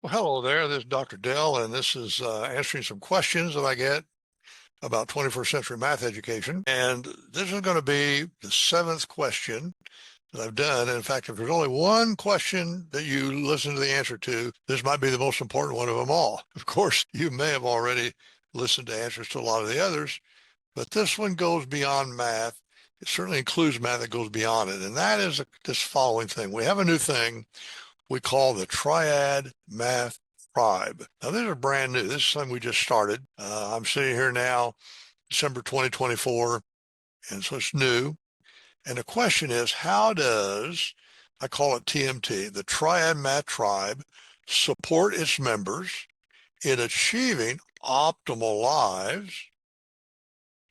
Well, hello there. This is Dr. Dell, and this is answering some questions that I get about 21st century math education. And this is going to be the seventh question that I've done. And in fact, if there's only one question that you listen to the answer to, this might be the most important one of them all. Of course, you may have already listened to answers to a lot of the others, but this one goes beyond math. It certainly includes math that goes beyond it. And that is this following thing. We have a new thing we call the Triad Math Tribe. Now, this is brand new. This is something we just started. I'm sitting here now, December 2024, and so it's new. And the question is, how does, I call it TMT, the Triad Math Tribe, support its members in achieving optimal lives?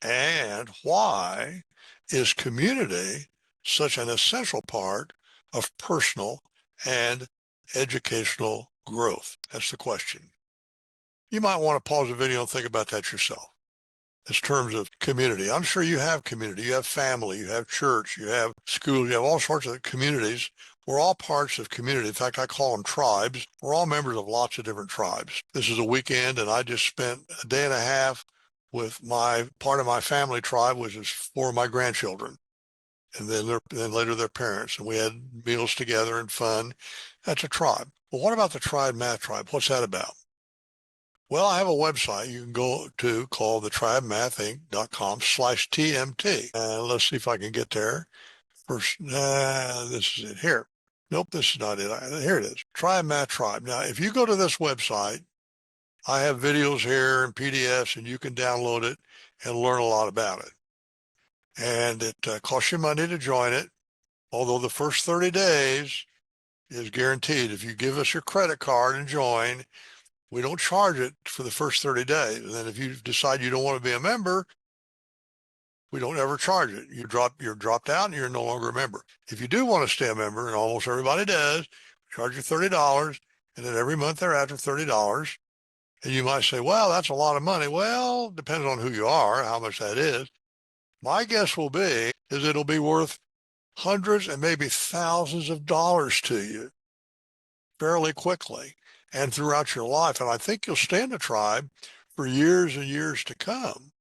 And why is community such an essential part of personal and educational growth? That's the question. You might want to pause the video and think about that yourself. In terms of community, I'm sure you have community, you have family, you have church, you have school, you have all sorts of communities. We're all parts of community. In fact, I call them tribes. We're all members of lots of different tribes. This is a weekend, and I just spent a day and a half with my part of my family tribe, which is four of my grandchildren, and then later their parents, and we had meals together and fun. That's a tribe. Well, what about the Triad Math Tribe? What's that about? Well, I have a website you can go to called the triadmathinc.com/TMT. Let's see if I can get there. First, this is it here. Nope, this is not it. Here it is. Triad Math Tribe. Now, if you go to this website, I have videos here and PDFs, and you can download it and learn a lot about it. And it costs you money to join it, although the first 30 days is guaranteed. If you give us your credit card and join, we don't charge it for the first 30 days. And then if you decide you don't want to be a member, we don't ever charge it. You're dropped out and you're no longer a member. If you do want to stay a member, and almost everybody does, charge you $30, and then every month thereafter $30. And you might say, well, that's a lot of money. Well, depends on who you are, how much that is. My guess will be is it'll be worth hundreds and maybe thousands of dollars to you fairly quickly and throughout your life. And I think you'll stay in the tribe for years and years to come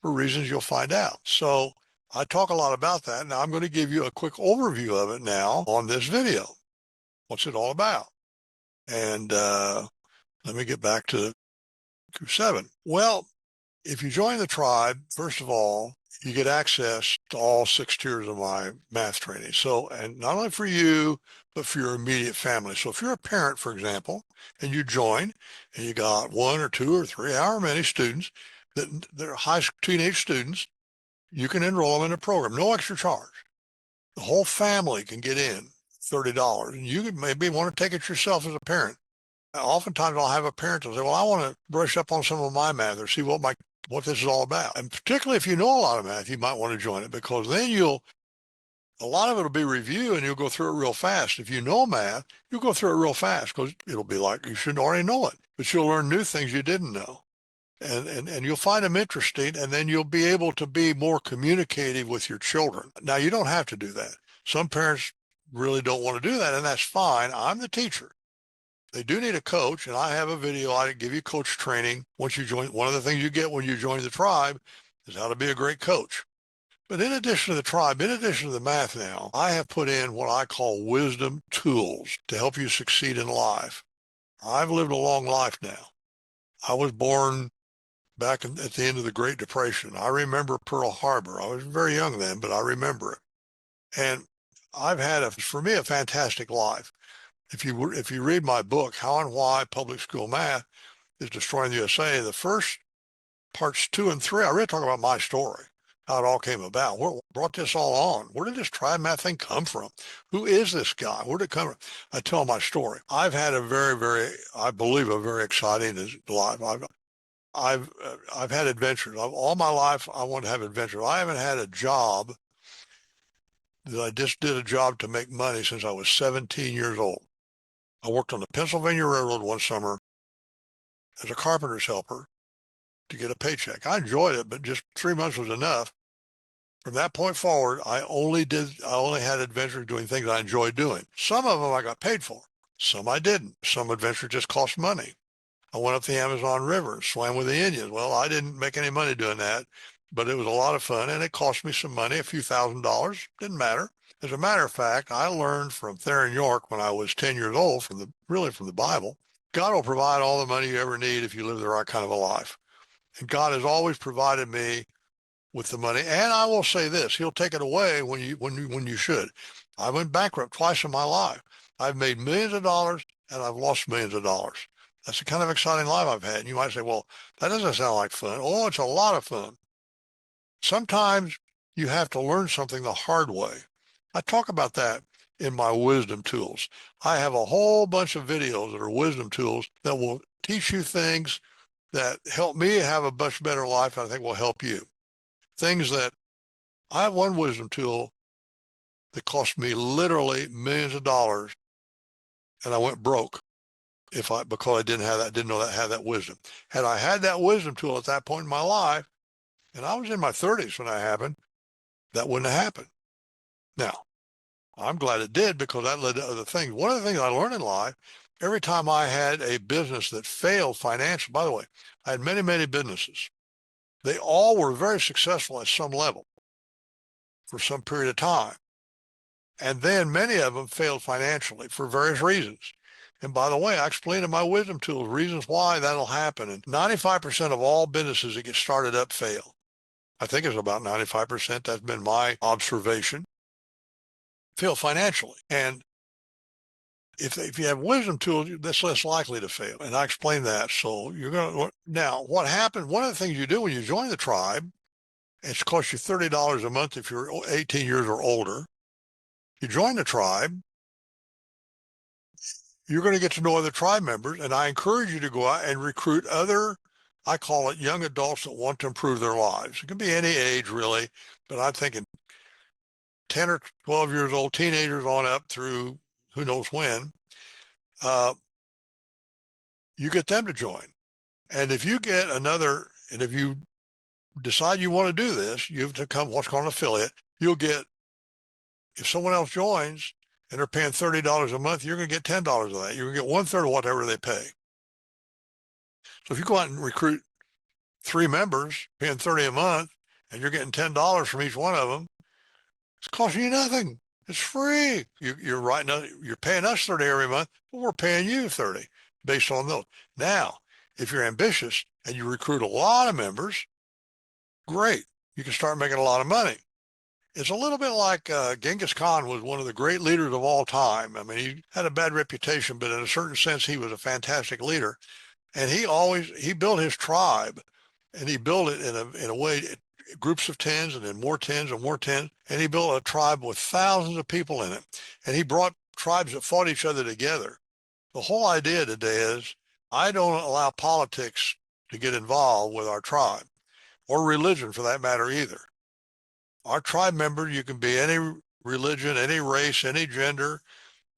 for reasons you'll find out. So I talk a lot about that. Now I'm going to give you a quick overview of it now on this video. What's it all about? And let me get back to Q7. Well, if you join the tribe, first of all, you get access to all 6 tiers of my math training. So, and not only for you, but for your immediate family. So if you're a parent, for example, and you join and you got 1 or 2 or 3, however many students that they're high teenage students, you can enroll them in a program, no extra charge. The whole family can get in $30, and you maybe want to take it yourself as a parent. Oftentimes I'll have a parent that say, well, I want to brush up on some of my math or see what this is all about. And particularly if you know a lot of math, you might want to join it, because then a lot of it will be review and you'll go through it real fast. If you know math, you'll go through it real fast because it'll be like you should already know it, but you'll learn new things you didn't know. And you'll find them interesting, and then you'll be able to be more communicative with your children. Now, you don't have to do that. Some parents really don't want to do that, and that's fine. I'm the teacher. They do need a coach, and I have a video. I give you coach training once you join. One of the things you get when you join the tribe is how to be a great coach. But in addition to the tribe, in addition to the math now, I have put in what I call wisdom tools to help you succeed in life. I've lived a long life now. I was born back at the end of the Great Depression. I remember Pearl Harbor. I was very young then, but I remember it. And I've had, for me, a fantastic life. If you read my book, How and Why Public School Math is Destroying the USA, the first parts 2 and 3, I really talk about my story, how it all came about. What brought this all on? Where did this Triad Math thing come from? Who is this guy? Where did it come from? I tell my story. I've had a I believe, a very exciting life. I've had adventures. All my life, I want to have adventures. I haven't had a job that I just did a job to make money since I was 17 years old. I worked on the Pennsylvania Railroad one summer as a carpenter's helper to get a paycheck. I enjoyed it, but just 3 months was enough. From that point forward, I only had adventures doing things I enjoyed doing. Some of them I got paid for. Some I didn't. Some adventures just cost money. I went up the Amazon River, swam with the Indians. Well, I didn't make any money doing that, but it was a lot of fun, and it cost me some money, a few $1,000s. Didn't matter. As a matter of fact, I learned from Theron York when I was 10 years old, from the Bible. God will provide all the money you ever need if you live the right kind of a life. And God has always provided me with the money. And I will say this, he'll take it away when you should. I went bankrupt twice in my life. I've made millions of dollars and I've lost millions of dollars. That's the kind of exciting life I've had. And you might say, well, that doesn't sound like fun. Oh, it's a lot of fun. Sometimes you have to learn something the hard way. I talk about that in my wisdom tools. I have a whole bunch of videos that are wisdom tools that will teach you things that help me have a much better life, I think will help you. Things that I have one wisdom tool that cost me literally millions of dollars, and I went broke because I didn't know that I had that wisdom. Had I had that wisdom tool at that point in my life, and I was in my 30s when that happened, that wouldn't have happened. Now, I'm glad it did because that led to other things. One of the things I learned in life, every time I had a business that failed financially, by the way, I had many, many businesses. They all were very successful at some level for some period of time. And then many of them failed financially for various reasons. And by the way, I explained in my wisdom tools reasons why that'll happen. And 95% of all businesses that get started up fail. I think it's about 95%. That's been my observation. Fail financially. And if you have wisdom tools, that's less likely to fail. And I explained that. So you're going to, now what happened, one of the things you do when you join the tribe, it's cost you $30 a month if you're 18 years or older. You join the tribe, you're going to get to know other tribe members, and I encourage you to go out and recruit other, I call it young adults that want to improve their lives. It can be any age, really, but I'm thinking 10 or 12 years old, teenagers on up through who knows when. You get them to join. And if you get and if you decide you want to do this, you have to become what's called an affiliate. You'll get, if someone else joins, and they're paying $30 a month, you're going to get $10 of that. You're going to get 1/3 of whatever they pay. So if you go out and recruit 3 members, paying $30 a month, and you're getting $10 from each one of them, it's costing you nothing. It's free. You're paying us $30 every month, but we're paying you $30 based on those. Now, if you're ambitious and you recruit a lot of members, great. You can start making a lot of money. It's a little bit like Genghis Khan was one of the great leaders of all time. I mean, he had a bad reputation, but in a certain sense, he was a fantastic leader. And he built his tribe, and he built it in a way, groups of tens and then more tens and more tens. And he built a tribe with thousands of people in it. And he brought tribes that fought each other together. The whole idea today is I don't allow politics to get involved with our tribe, or religion for that matter either. Our tribe members, you can be any religion, any race, any gender.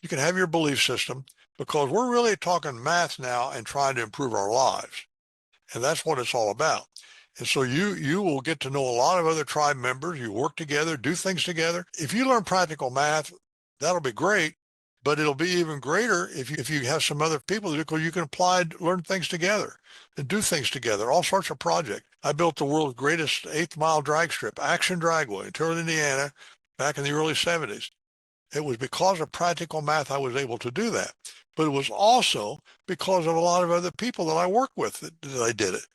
You can have your belief system because we're really talking math now and trying to improve our lives. And that's what it's all about. And so you will get to know a lot of other tribe members. You work together, do things together. If you learn practical math, that'll be great. But it'll be even greater if you have some other people because you can learn things together and do things together, all sorts of projects. I built the world's greatest 8th-mile drag strip, Action Dragway in Turley, Indiana, back in the early 70s. It was because of practical math I was able to do that. But it was also because of a lot of other people that I work with that I did it.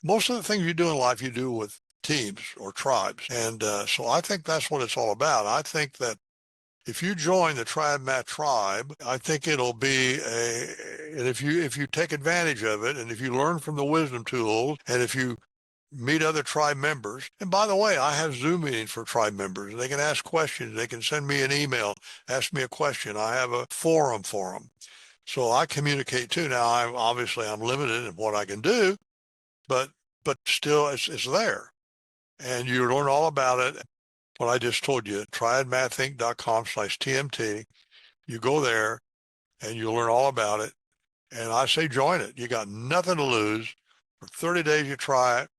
Most of the things you do in life, you do with teams or tribes. And so I think that's what it's all about. I think that if you join the Triad Math Tribe, I think it'll be and if you take advantage of it, and if you learn from the wisdom tools, and if you meet other tribe members, and by the way, I have Zoom meetings for tribe members. They can ask questions. They can send me an email, ask me a question. I have a forum for them. So I communicate too. Now, I'm limited in what I can do, but still it's there. And you learn all about it. What I just told you, triadmathinc.com/TMT. You go there and you learn all about it. And I say join it. You got nothing to lose. For 30 days, you try it.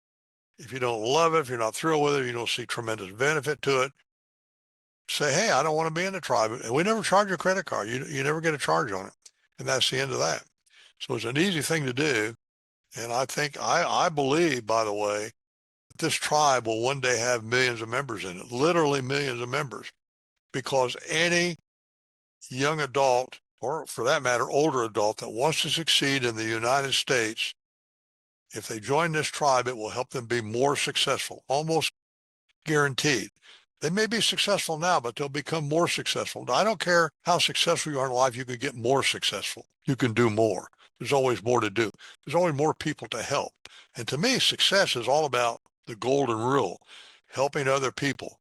If you don't love it, if you're not thrilled with it, you don't see tremendous benefit to it, say, hey, I don't want to be in the tribe. And we never charge a credit card. You never get a charge on it. and that's the end of that. So it's an easy thing to do. And I believe, by the way, that this tribe will one day have millions of members in it, literally millions of members, because any young adult, or for that matter, older adult that wants to succeed in the United States, if they join this tribe, it will help them be more successful, almost guaranteed. They may be successful now, but they'll become more successful. I don't care how successful you are in life, you can get more successful. You can do more. There's always more to do. There's always more people to help. And to me, success is all about the golden rule, helping other people.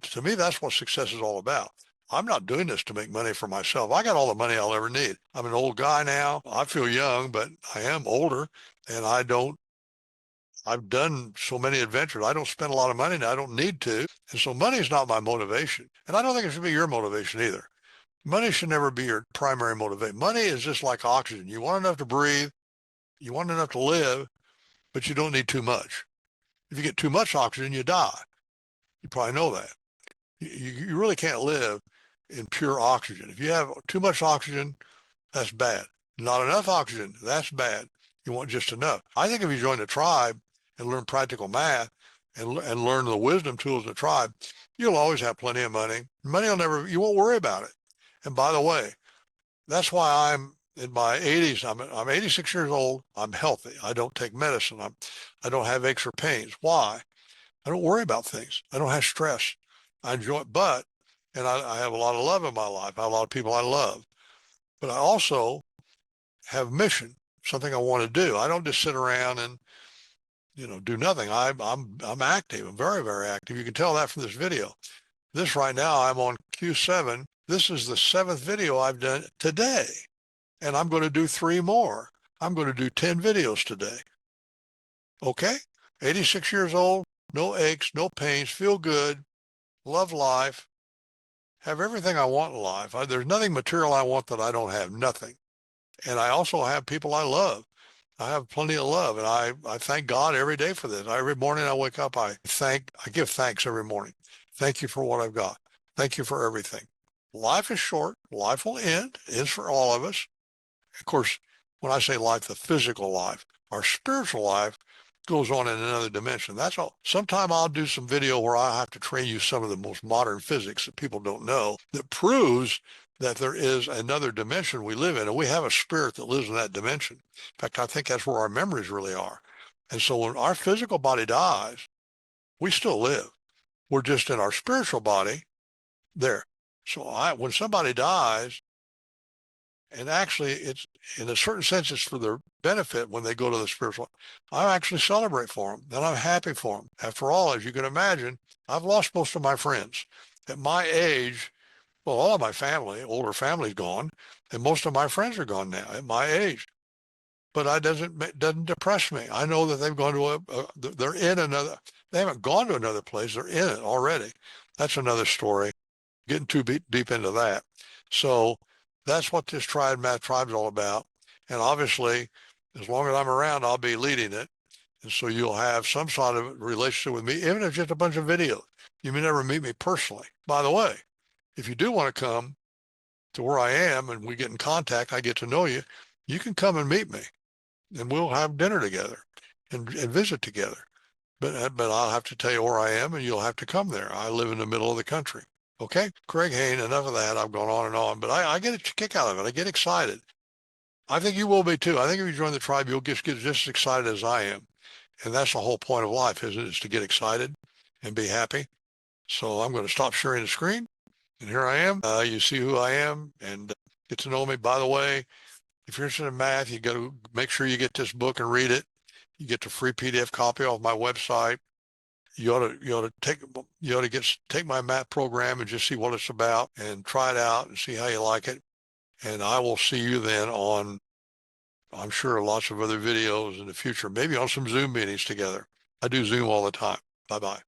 To me, that's what success is all about. I'm not doing this to make money for myself. I got all the money I'll ever need. I'm an old guy now. I feel young, but I am older, and I've done so many adventures. I don't spend a lot of money now. I don't need to. And so money is not my motivation. And I don't think it should be your motivation either. Money should never be your primary motivation. Money is just like oxygen. You want enough to breathe. You want enough to live, but you don't need too much. If you get too much oxygen, you die. You probably know that. You really can't live in pure oxygen. If you have too much oxygen, that's bad. Not enough oxygen, that's bad. You want just enough. I think if you join the tribe and learn practical math and learn the wisdom tools of the tribe, you'll always have plenty of money. Money will never, you won't worry about it. And by the way, that's why I'm in my 80s. I'm 86 years old. I'm healthy. I don't take medicine. I don't have aches or pains. Why? I don't worry about things. I don't have stress. I enjoy it, and I have a lot of love in my life. I have a lot of people I love, but I also have mission, something I want to do. I don't just sit around and, do nothing. I'm active. I'm very, very active. You can tell that from this video. This right now, I'm on Q7. This is the 7th video I've done today, and I'm going to do 3 more. I'm going to do 10 videos today. Okay? 86 years old, no aches, no pains, feel good, love life, have everything I want in life. There's nothing material I want that I don't have, nothing. And I also have people I love. I have plenty of love, and I thank God every day for this. Every morning I wake up, I give thanks every morning. Thank you for what I've got. Thank you for everything. Life is short. Life will end. It is for all of us. Of course, when I say life, the physical life, our spiritual life goes on in another dimension. That's all. Sometime I'll do some video where I have to train you some of the most modern physics that people don't know that proves that there is another dimension we live in, and we have a spirit that lives in that dimension. In fact, I think that's where our memories really are. And so when our physical body dies, we still live. We're just in our spiritual body there. So when somebody dies, and actually it's in a certain sense it's for their benefit when they go to the spiritual, I actually celebrate for them and I'm happy for them. After all, as you can imagine, I've lost most of my friends at my age. Well, all of my family, older family's gone, and most of my friends are gone now at my age. But that doesn't depress me. I know that they've gone to they're in another, they haven't gone to another place, they're in it already. That's another story, getting too deep into that. So that's what this Triad Math Tribe is all about. And obviously, as long as I'm around, I'll be leading it. And so you'll have some sort of relationship with me, even if it's just a bunch of videos. You may never meet me personally. By the way, if you do want to come to where I am and we get in contact, I get to know you, you can come and meet me and we'll have dinner together and visit together. But I'll have to tell you where I am and you'll have to come there. I live in the middle of the country. Okay, Craig Hain, enough of that. I've gone on and on, but I get a kick out of it. I get excited. I think you will be too. I think if you join the tribe, you'll get just as excited as I am. And that's the whole point of life, isn't it? Is to get excited and be happy. So I'm going to stop sharing the screen. And here I am. You see who I am and get to know me. By the way, if you're interested in math, you got to make sure you get this book and read it. You get the free PDF copy off my website. You ought to take my math program and just see what it's about and try it out and see how you like it. And I will see you then on, I'm sure, lots of other videos in the future, maybe on some Zoom meetings together. I do Zoom all the time. Bye-bye.